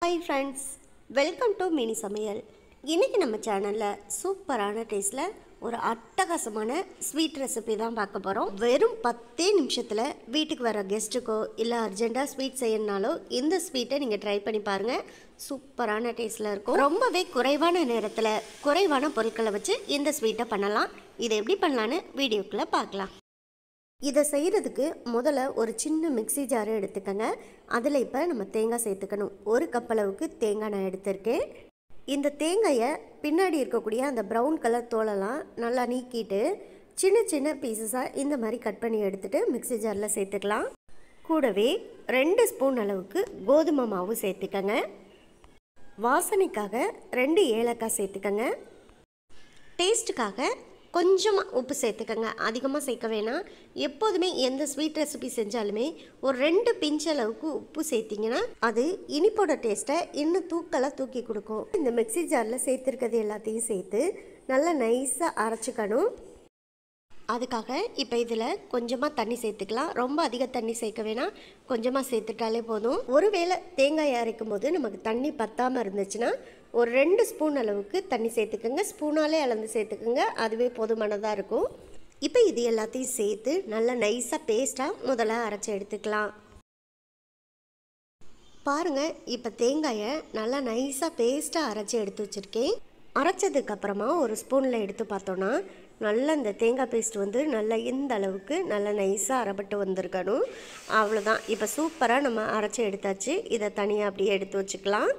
Hi friends, welcome to mini சமையல். இன்னைக்கு நம்ம சேனலில் சூப்பரான டேஸ்ட்டில் ஒரு அட்டகாசமான ஸ்வீட் ரெசிபி தான் பார்க்க போகிறோம். வெறும் 10 நிமிஷத்தில் வீட்டுக்கு வர கெஸ்ட்டுக்கோ இல்லை அர்ஜென்ட்டாக ஸ்வீட் செய்யணுனாலோ இந்த ஸ்வீட்டை நீங்கள் ட்ரை பண்ணி பாருங்கள். சூப்பரான டேஸ்ட்டில் இருக்கும். ரொம்பவே குறைவான நேரத்தில் குறைவான பொருட்களை வச்சு இந்த ஸ்வீட்டை பண்ணலாம். இதை எப்படி பண்ணலான்னு வீடியோக்குள்ளே பார்க்கலாம். இதை செய்கிறதுக்கு முதல்ல ஒரு சின்ன மிக்ஸி ஜாரை எடுத்துக்கோங்க. அதில் இப்போ நம்ம தேங்காய் சேர்த்துக்கணும். 1 கப் அளவுக்கு தேங்காய் நான் எடுத்திருக்கேன். இந்த தேங்காயை பின்னாடி இருக்கக்கூடிய அந்த ப்ரௌன் கலர் தோலெல்லாம் நல்லா நீக்கிட்டு சின்ன சின்ன பீசஸாக இந்த மாதிரி கட் பண்ணி எடுத்துகிட்டு மிக்ஸி ஜாரில் சேர்த்துக்கலாம். கூடவே 2 ஸ்பூன் அளவுக்கு கோதுமை மாவு சேர்த்துக்கோங்க. வாசனைக்காக 2 ஏலக்காய் சேர்த்துக்கோங்க. டேஸ்ட்டுக்காக கொஞ்சமாக உப்பு சேர்த்துக்கோங்க. அதிகமாக சேர்க்க வேணாம். எப்போதுமே எந்த ஸ்வீட் ரெசிபி செஞ்சாலுமே ஒரு 2 பிஞ்ச் அளவுக்கு உப்பு சேர்த்திங்கன்னா அது இனிப்போட டேஸ்ட்டை இன்னும் தூக்கி கொடுக்கும். இந்த மிக்ஸி ஜாரில் சேர்த்துருக்கிறது எல்லாத்தையும் சேர்த்து நல்லா நைஸாக அரைச்சிக்கணும். அதுக்காக இப்போ இதில் கொஞ்சமாக தண்ணி சேர்த்துக்கலாம். ரொம்ப அதிக தண்ணி சேர்க்க வேணாம், கொஞ்சமாக சேர்த்துட்டாலே போதும். ஒருவேளை தேங்காய் அரைக்கும் போது நமக்கு தண்ணி பத்தாமல் இருந்துச்சுன்னா ஒரு 2 ஸ்பூன் அளவுக்கு தண்ணி சேர்த்துக்கோங்க. ஸ்பூனாலே அளந்து சேர்த்துக்கோங்க, அதுவே போதுமானதாக இருக்கும். இப்போ இது எல்லாத்தையும் சேர்த்து நல்லா நைஸாக பேஸ்ட்டாக முதல்ல அரைச்சி எடுத்துக்கலாம். பாருங்கள், இப்போ தேங்காயை நல்லா நைஸாக பேஸ்ட்டாக அரைச்சி எடுத்து வச்சுருக்கேன். அரைச்சதுக்கப்புறமா ஒரு ஸ்பூனில் எடுத்து பார்த்தோன்னா நல்லா இந்த தேங்காய் பேஸ்ட் நல்லா இந்த அளவுக்கு நல்லா நைஸாக அரைப்பட்டு வந்திருக்கணும். அவ்வளோதான். இப்போ சூப்பராக நம்ம அரைச்சி எடுத்தாச்சு. இதை தனியாக அப்படியே எடுத்து வச்சுக்கலாம்.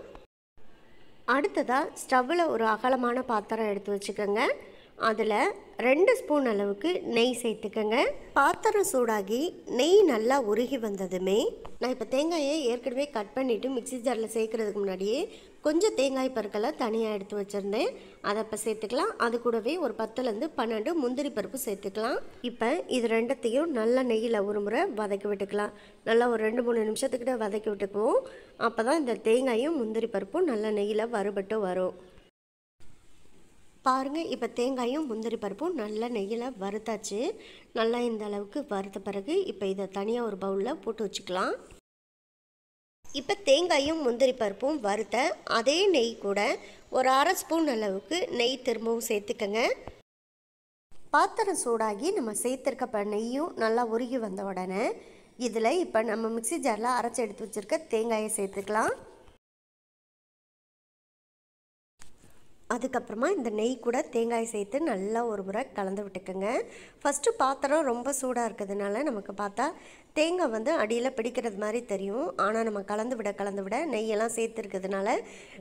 அடுத்ததாக ஸ்டவ்வில் ஒரு அகலமான பாத்திரம் எடுத்து வச்சுக்கோங்க. அதில் 2 ஸ்பூன் அளவுக்கு நெய் சேர்த்துக்கோங்க. பாத்திரம் சூடாகி நெய் நல்லா உருகி வந்ததுமே நான் இப்போ தேங்காயை ஏற்கனவே கட் பண்ணிவிட்டு மிக்ஸி ஜாரில் சேர்க்குறதுக்கு முன்னாடியே கொஞ்சம் தேங்காய் பருக்களை தனியாக எடுத்து வச்சுருந்தேன். அதை இப்போ சேர்த்துக்கலாம். அது கூடவே ஒரு 10லேருந்து 12 முந்திரி பருப்பு சேர்த்துக்கலாம். இப்போ இது ரெண்டத்தையும் நல்லா நெய்யில் ஒரு முறை வதக்கி விட்டுக்கலாம். நல்லா ஒரு 2-3 நிமிஷத்துக்கிட்ட வதக்கி விட்டுக்குவோம். அப்போ தான் இந்த தேங்காயும் முந்திரி பருப்பும் நல்லா நெய்யில் வறுபட்டு வரும். பாருங்கள், இப்போ தேங்காயும் முந்திரி பருப்பும் நல்லா நெய்யில் வறுத்தாச்சு. நல்லா இந்த அளவுக்கு வறுத்த பிறகு இப்போ இதை தனியாக ஒரு பவுலில் போட்டு வச்சுக்கலாம். இப்போ தேங்காயும் முந்திரி பருப்பும் வறுத்த அதே நெய் கூட ஒரு 1/2 ஸ்பூன் அளவுக்கு நெய் திரும்பவும் சேர்த்துக்கங்க. பாத்திரம் சூடாகி நம்ம சேர்த்துருக்க நெய்யும் நல்லா உருகி வந்த உடனே இதில் இப்போ நம்ம மிக்ஸி ஜாரில் அரைச்சி எடுத்து வச்சுருக்க தேங்காயை சேர்த்துக்கலாம். அதுக்கப்புறமா இந்த நெய் கூட தேங்காய் சேர்த்து நல்லா ஒரு முறை கலந்து விட்டுக்கோங்க. ஃபஸ்ட்டு பாத்திரம் ரொம்ப சூடாக இருக்கிறதுனால நமக்கு பார்த்தா தேங்காய் அடியில் பிடிக்கிறது மாதிரி தெரியும். ஆனால் நம்ம கலந்து விட நெய்யெல்லாம் சேர்த்துருக்கிறதுனால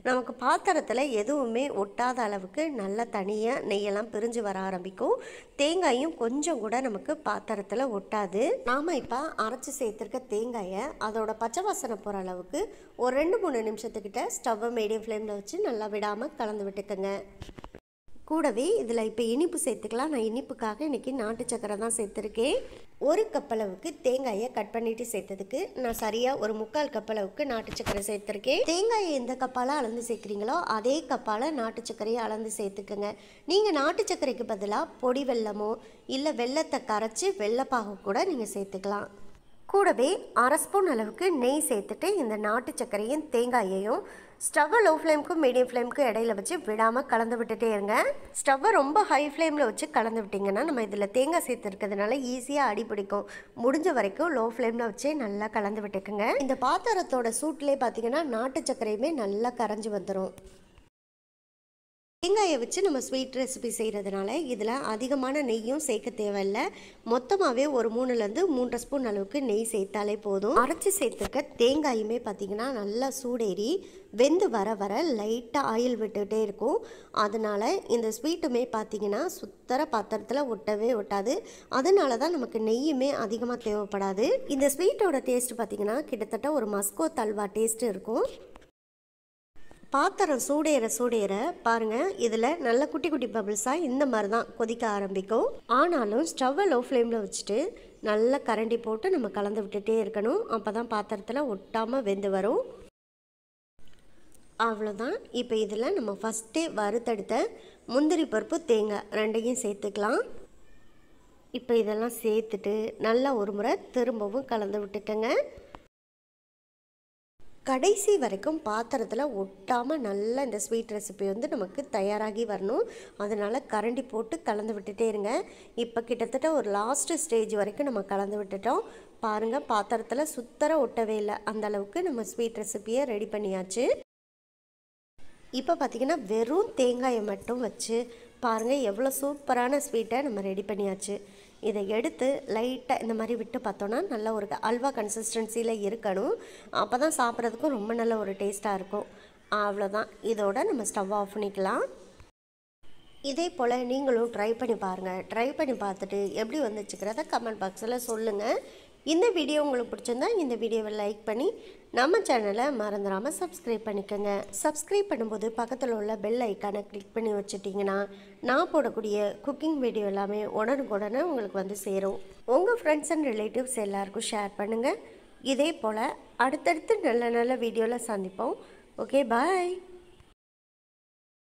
நமக்கு பாத்திரத்தில் எதுவுமே ஒட்டாத அளவுக்கு நல்லா தனியாக நெய்யெல்லாம் பிரிஞ்சு வர ஆரம்பிக்கும். தேங்காயும் கொஞ்சம் கூட நமக்கு பாத்திரத்தில் ஒட்டாது. நாம் இப்போ அரைச்சி சேர்த்துருக்க தேங்காயை அதோட பச்சை வாசனை போகிற அளவுக்கு ஒரு 2-3 நிமிஷத்துக்கிட்ட ஸ்டவ்வை மீடியம் ஃப்ளேமில் வச்சு நல்லா விடாமல் கலந்து விட்டுக்கோங்க. கூடவே இதில் இப்போ இனிப்பு சேர்த்துக்கலாம். நான் இனிப்புக்காக இன்றைக்கி நாட்டு சக்கரை தான் சேர்த்துருக்கேன். 1 கப் அளவுக்கு தேங்காயை கட் பண்ணிவிட்டு சேர்த்ததுக்கு நான் சரியாக ஒரு 3/4 கப் அளவுக்கு நாட்டு சக்கரை சேர்த்துருக்கேன். தேங்காயை எந்த கப்பால் அளந்து சேர்க்குறீங்களோ அதே கப்பால் நாட்டு சக்கரையை அளந்து சேர்த்துக்குங்க. நீங்கள் நாட்டு சக்கரைக்கு பதிலாக பொடி வெல்லமோ இல்லை வெல்லத்தை கரைச்சி வெல்லப்பாகு கூட நீங்கள் சேர்த்துக்கலாம். கூடவே 1/2 ஸ்பூன் அளவுக்கு நெய் சேர்த்துட்டு இந்த நாட்டு சர்க்கரையும் தேங்காயையும் ஸ்டவ்வை லோ ஃப்ளேமுக்கும் மீடியம் ஃப்ளேமுக்கும் இடையில வச்சு விடாமல் கலந்து விட்டுட்டே இருங்க. ஸ்டவ்வை ரொம்ப ஹை ஃப்ளேமில் வச்சு கலந்து விட்டிங்கன்னா நம்ம இதில் தேங்காய் சேர்த்துருக்கிறதுனால ஈஸியாக அடிப்பிடிக்கும். முடிஞ்ச வரைக்கும் லோ ஃப்ளேமில் வச்சு நல்லா கலந்து விட்டுக்குங்க. இந்த பாத்திரத்தோட சூட்லேயே பார்த்தீங்கன்னா நாட்டு சர்க்கரையுமே நல்லா கரைஞ்சி வந்துடும். தேங்காயை வச்சு நம்ம ஸ்வீட் ரெசிபி செய்கிறதுனால இதில் அதிகமான நெய்யும் சேர்க்க தேவையில்லை. மொத்தமாகவே ஒரு 3லேருந்து 3.5 ஸ்பூன் அளவுக்கு நெய் சேர்த்தாலே போதும். அரைச்சி சேர்த்துக்க தேங்காயுமே பார்த்திங்கன்னா நல்லா சூடேறி வெந்து வர லைட்டாக ஆயில் விட்டுகிட்டே இருக்கும். அதனால் இந்த ஸ்வீட்டுமே பார்த்திங்கன்னா சுத்தர பாத்திரத்தில் ஒட்டவே ஒட்டாது. அதனால தான் நமக்கு நெய்யுமே அதிகமாக தேவைப்படாது. இந்த ஸ்வீட்டோட டேஸ்ட் பார்த்திங்கன்னா கிட்டத்தட்ட ஒரு மஸ்கோ தல்வா டேஸ்ட்டு இருக்கும். பாத்திரம் சூடேற பாருங்கள், இதில் நல்ல குட்டி குட்டி பபிள்ஸாக இந்த மாதிரி தான் கொதிக்க ஆரம்பிக்கும். ஆனாலும் ஸ்டவ்வை லோ ஃப்ளேமில் வச்சுட்டு நல்லா கரண்டி போட்டு நம்ம கலந்து விட்டுட்டே இருக்கணும். அப்போ தான் பாத்திரத்தில் ஒட்டாமல் வெந்து வரும். அவ்வளோதான். இப்போ இதில் நம்ம ஃபஸ்ட்டே வறுத்தெடுத்த முந்திரி பருப்பு தேங்காய் ரெண்டையும் சேர்த்துக்கலாம். இப்போ இதெல்லாம் சேர்த்துட்டு நல்லா ஒரு முறை திரும்பவும் கலந்து விட்டுக்கங்க. கடைசி வரைக்கும் பாத்திரத்தில் ஒட்டாமல் நல்லா இந்த ஸ்வீட் ரெசிபி வந்து நமக்கு தயாராகி வரணும். அதனால் கரண்டி போட்டு கலந்து விட்டுட்டே இருங்க. இப்போ கிட்டத்தட்ட ஒரு லாஸ்ட்டு ஸ்டேஜ் வரைக்கும் நம்ம கலந்து விட்டுட்டோம். பாருங்கள், பாத்திரத்தில் சுத்தர ஒட்டவே இல்லை. அந்த அளவுக்கு நம்ம ஸ்வீட் ரெசிப்பியை ரெடி பண்ணியாச்சு. இப்போ பார்த்திங்கன்னா வெறும் தேங்காயை மட்டும் வச்சு பாருங்கள் எவ்வளோ சூப்பரான ஸ்வீட்டை நம்ம ரெடி பண்ணியாச்சு. இதை எடுத்து லைட்டாக இந்த மாதிரி விட்டு பார்த்தோன்னா நல்ல ஒரு அல்வா கன்சிஸ்டன்சியில் இருக்கணும். அப்போ தான் சாப்பிட்றதுக்கும் ரொம்ப நல்ல ஒரு டேஸ்ட்டாக இருக்கும். அவ்வளோதான், இதோட நம்ம ஸ்டவ் ஆஃப் பண்ணிக்கலாம். இதே போல் நீங்களும் ட்ரை பண்ணி பாருங்கள். ட்ரை பண்ணி பார்த்துட்டு எப்படி வந்துச்சுக்கிறத கமெண்ட் பாக்ஸில் சொல்லுங்கள். இந்த வீடியோ உங்களுக்கு பிடிச்சிருந்தா இந்த வீடியோவை லைக் பண்ணி நம்ம சேனலை மறந்துடாமல் சப்ஸ்கிரைப் பண்ணிக்கோங்க. சப்ஸ்கிரைப் பண்ணும்போது பக்கத்தில் உள்ள பெல் ஐக்கானை கிளிக் பண்ணி வச்சுட்டிங்கன்னா நான் போடக்கூடிய குக்கிங் வீடியோ எல்லாமே உடனுக்குடனே உங்களுக்கு வந்து சேரும். உங்கள் ஃப்ரெண்ட்ஸ் அண்ட் ரிலேட்டிவ்ஸ் எல்லாருக்கும் ஷேர் பண்ணுங்கள். இதே போல் அடுத்தடுத்து நல்ல நல்ல வீடியோவில் சந்திப்போம். ஓகே, பாய்.